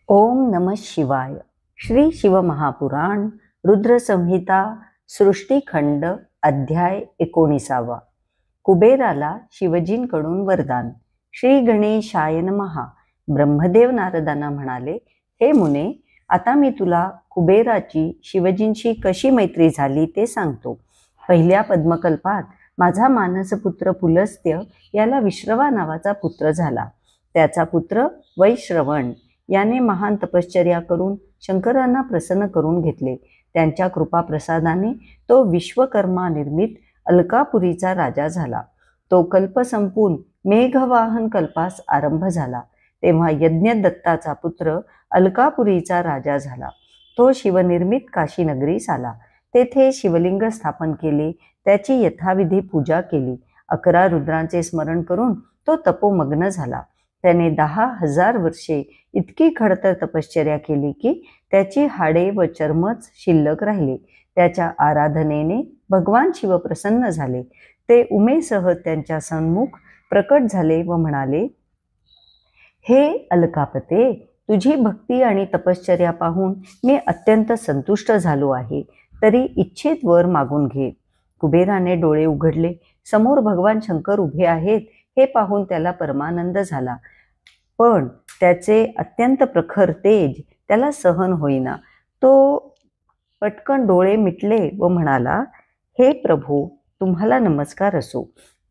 ओम नमः शिवाय. श्री शिवमहापुराण रुद्रसंहिता सृष्टीखंड अध्याय 19. कुबेराला शिवजींकडून वरदान. श्री गणेशाय नमः. ब्रह्मदेव नारदांना म्हणाले, हे मुने, आता मी तुला कुबेराची शिवजींशी कशी मैत्री झाली ते सांगतो. पहिल्या पद्मकल्पात माझा मानसपुत्र पुलस्त्य याला विश्रवा नावाचा पुत्र झाला. त्याचा पुत्र वैश्रवण याने महान तपश्चर्या करून शंकरांना प्रसन्न करून घेतले. त्यांच्या कृपाप्रसादाने तो विश्वकर्मा निर्मित अलकापुरीचा राजा झाला. तो कल्प संपून मेघवाहन कल्पास आरंभ झाला, तेव्हा यज्ञदत्ताचा पुत्र अलकापुरीचा राजा झाला. तो शिवनिर्मित काशीनगरीस आला. तेथे शिवलिंग स्थापन केले, त्याची यथाविधी पूजा केली. 11 रुद्रांचे स्मरण करून तो तपोमग्न झाला. त्याने 10,000 वर्षे इतकी खडतर तपश्चर्या केली की त्याची हाडे व चर्मच शिल्लक राहिले. त्याच्या आराधनेने भगवान शिव प्रसन्न झाले. ते उमेसह त्यांच्या सन्मुख प्रकट झाले व म्हणाले, हे अलकापते, तुझी भक्ती आणि तपश्चर्या पाहून मी अत्यंत संतुष्ट झालो आहे. तरी इच्छित वर मागून घे. कुबेराने डोळे उघडले. समोर भगवान शंकर उभे आहेत हे पाहून त्याला परमानंद झाला, पण त्याचे अत्यंत प्रखर तेज त्याला सहन होईना. तो पटकन डोळे मिटले व म्हणाला, हे प्रभू, तुम्हाला नमस्कार असो.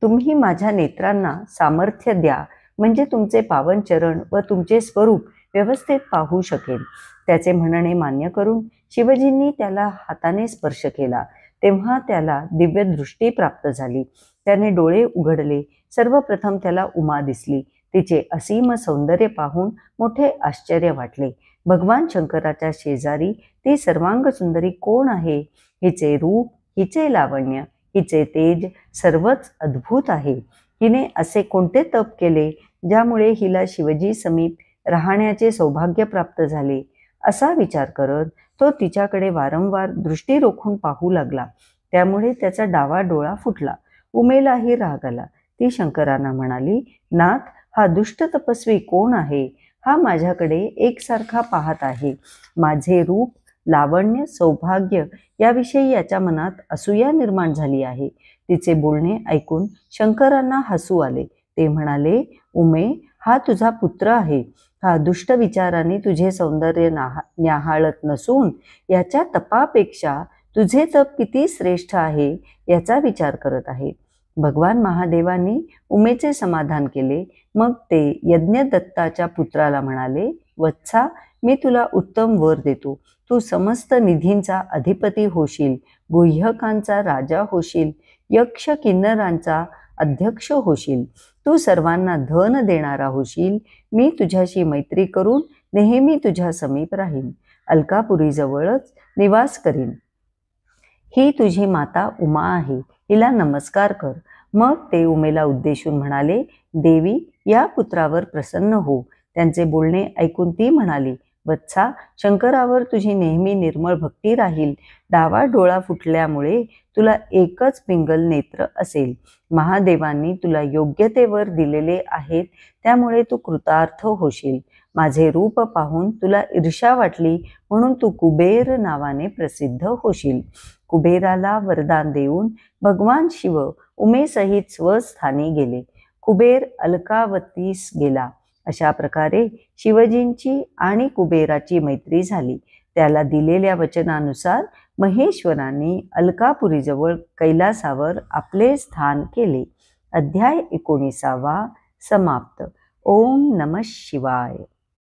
तुम्ही माझ्या नेत्रांना सामर्थ्य द्या, म्हणजे तुमचे पावन चरण व तुमचे स्वरूप व्यवस्थित पाहू शकेल. त्याचे म्हणणे मान्य करून शिवजींनी त्याला हाताने स्पर्श केला. तेव्हा त्याला दिव्य दृष्टी प्राप्त झाली. त्याने डोळे उघडले. सर्वप्रथम त्याला उमा दिसली. तिचे असीम सौंदर्य पाहून मोठे आश्चर्य वाटले. भगवान शंकराच्या शेजारी ती सर्वांग सुंदरी कोण आहे? हिचे रूप, हिचे लावण्य, हिचे तेज सर्वच अद्भुत आहे. हिने असे कोणते तप केले ज्यामुळे हिला शिवजी समीप राहण्याचे सौभाग्य प्राप्त झाले? असा विचार करत तो तिच्याकडे वारंवार दृष्टी रोखून पाहू लागला. त्यामुळे त्याचा डावा डोळा फुटला. उमेलाही राग आला. ती शंकरांना म्हणाली, नाथ, हा दुष्ट तपस्वी कोण आहे? हा माझ्याकडे एकसारखा पाहत आहे. माझे रूप, लावण्य, सौभाग्य याविषयी याच्या मनात असूया निर्माण झाली आहे. तिचे बोलणे ऐकून शंकरांना हसू आले. ते म्हणाले, उमे, हा तुझा पुत्र आहे. हा दुष्ट विचाराने तुझे सौंदर्य न्याहाळत नसून याच्या तपापेक्षा तुझे तप किती श्रेष्ठ आहे याचा विचार करत आहे. भगवान महादेवांनी उमेचे समाधान केले. मग ते यज्ञदत्ताच्या पुत्राला म्हणाले, वत्सा, मी तुला उत्तम वर देतो. तू समस्त निधींचा अधिपती होशील, गुह्यकांचा राजा होशील, यक्ष किन्नरांचा अध्यक्ष होशील. तू सर्वांना धन देणारा होशील. मी तुझ्याशी मैत्री करून नेहमी तुझ्या समीप राहीन. अलकापुरीजवळच निवास करीन. ही तुझी माता उमा आहे. हिला नमस्कार कर. मग ते उमेला उद्देशून म्हणाले, देवी, या पुत्रावर प्रसन्न हो. त्यांचे बोलणे ऐकून ती म्हणाली, वत्सा, शंकरावर तुझी नेहमी निर्मळ भक्ती राहील. डावा डोळा फुटल्यामुळे तुला एकच पिंगल नेत्र असेल. महादेवांनी तुला योग्यतेवर दिलेले आहेत, त्यामुळे तू कृतार्थ होशील. माझे रूप पाहून तुला ईर्ष्या वाटली म्हणून तू कुबेर नावाने प्रसिद्ध होशील. कुबेराला वरदान देऊन भगवान शिव उमेसहित स्वस्थानी गेले. कुबेर अलकावतीस गेला. अशा प्रकारे शिवजींची आणि कुबेराची मैत्री झाली. त्याला दिलेल्या वचनानुसार महेश्वरांनी अलकापुरीजवळ कैलासावर आपले स्थान केले. अध्याय 19 समाप्त. ओम नमः शिवाय.